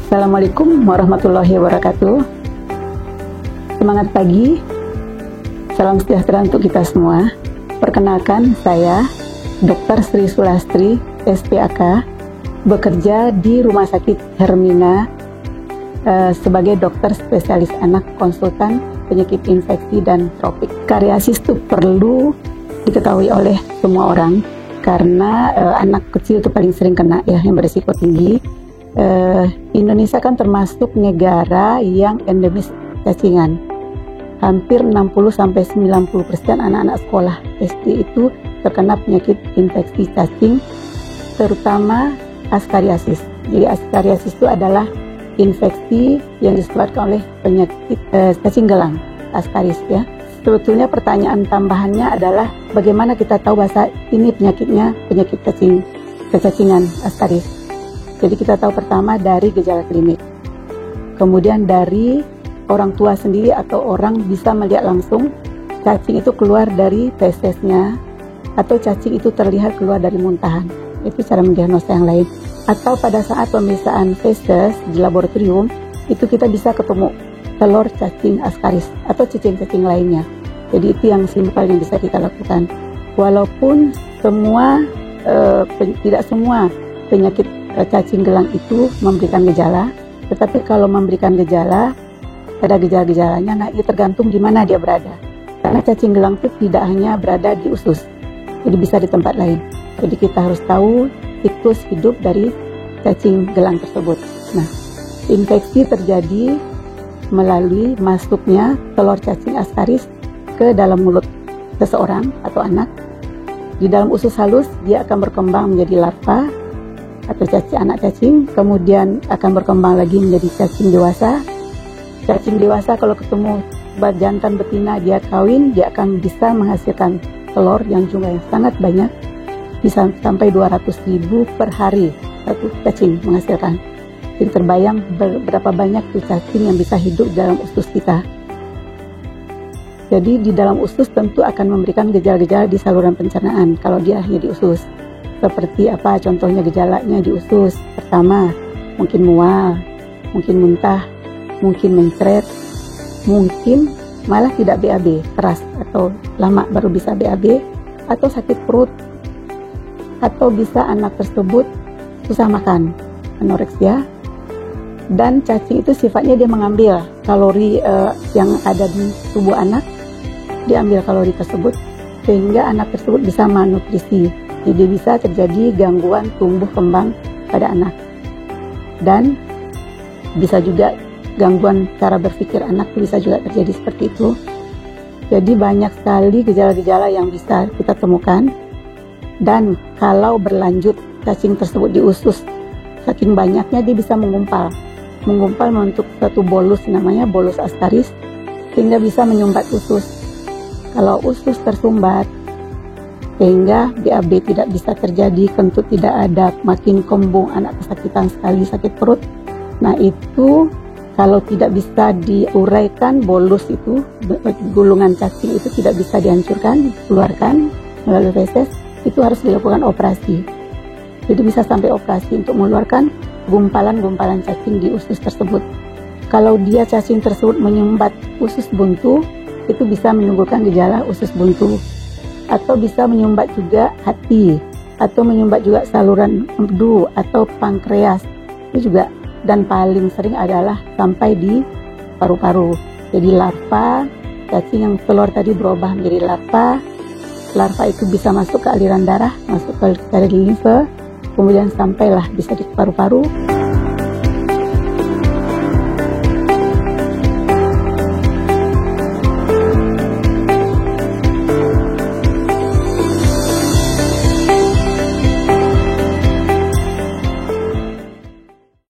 Assalamualaikum warahmatullahi wabarakatuh. Semangat pagi, salam sejahtera untuk kita semua. Perkenalkan, saya Dr. Sri Sulastri, SPAK, bekerja di Rumah Sakit Hermina sebagai dokter spesialis anak konsultan penyakit infeksi dan tropik. Kariasis itu perlu diketahui oleh semua orang karena anak kecil itu paling sering kena ya, yang berisiko tinggi. Indonesia kan termasuk negara yang endemis cacingan. Hampir 60-90% anak-anak sekolah SD itu terkena penyakit infeksi cacing, terutama askariasis. Jadi askariasis itu adalah infeksi yang disebabkan oleh penyakit cacing gelang, askaris ya. Sebetulnya pertanyaan tambahannya adalah bagaimana kita tahu bahasa ini penyakitnya penyakit cacingan askaris. Jadi kita tahu pertama dari gejala klinik, kemudian dari orang tua sendiri atau orang bisa melihat langsung cacing itu keluar dari fesesnya atau cacing itu terlihat keluar dari muntahan. Itu cara mendiagnosa yang lain. Atau pada saat pemeriksaan feses di laboratorium itu kita bisa ketemu telur cacing askaris atau cacing-cacing lainnya. Jadi itu yang simpel yang bisa kita lakukan. Walaupun tidak semua penyakit cacing gelang itu memberikan gejala, tetapi kalau memberikan gejala, ada gejala-gejalanya, nah itu tergantung di mana dia berada. Karena cacing gelang itu tidak hanya berada di usus, jadi bisa di tempat lain. Jadi kita harus tahu siklus hidup dari cacing gelang tersebut. Nah, infeksi terjadi melalui masuknya telur cacing askaris ke dalam mulut seseorang atau anak. Di dalam usus halus, dia akan berkembang menjadi larva atau anak cacing, kemudian akan berkembang lagi menjadi cacing dewasa. Cacing dewasa kalau ketemu jantan betina dia kawin, dia akan bisa menghasilkan telur yang jumlahnya sangat banyak, bisa sampai 200.000 per hari satu cacing menghasilkan. Jadi terbayang berapa banyak tuh cacing yang bisa hidup dalam usus kita. Jadi di dalam usus tentu akan memberikan gejala-gejala di saluran pencernaan kalau dia hanya di usus. Seperti apa contohnya gejalanya di usus? Pertama, mungkin mual, mungkin muntah, mungkin mencret, mungkin malah tidak BAB, keras atau lama baru bisa BAB, atau sakit perut, atau bisa anak tersebut susah makan, anoreksia. Dan cacing itu sifatnya dia mengambil kalori yang ada di tubuh anak, diambil kalori tersebut sehingga anak tersebut bisa malnutrisi. Jadi bisa terjadi gangguan tumbuh kembang pada anak, dan bisa juga gangguan cara berpikir anak bisa juga terjadi seperti itu. Jadi banyak sekali gejala-gejala yang bisa kita temukan, dan kalau berlanjut cacing tersebut di usus, saking banyaknya dia bisa mengumpal membentuk satu bolus, namanya bolus askaris, sehingga bisa menyumbat usus. Kalau usus tersumbat sehingga BAB tidak bisa terjadi, kentut tidak ada, makin kembung, anak kesakitan sekali, sakit perut. Nah itu kalau tidak bisa diuraikan bolus itu, gulungan cacing itu tidak bisa dihancurkan, dikeluarkan melalui feses, itu harus dilakukan operasi. Jadi bisa sampai operasi untuk mengeluarkan gumpalan-gumpalan cacing di usus tersebut. Kalau dia cacing tersebut menyumbat usus buntu, itu bisa menimbulkan gejala usus buntu. Atau bisa menyumbat juga hati, atau menyumbat juga saluran empedu atau pankreas, itu juga. Dan paling sering adalah sampai di paru-paru. Jadi larva cacing yang telur tadi berubah menjadi larva. Larva itu bisa masuk ke aliran darah, masuk ke limfe, kemudian sampailah bisa di paru-paru.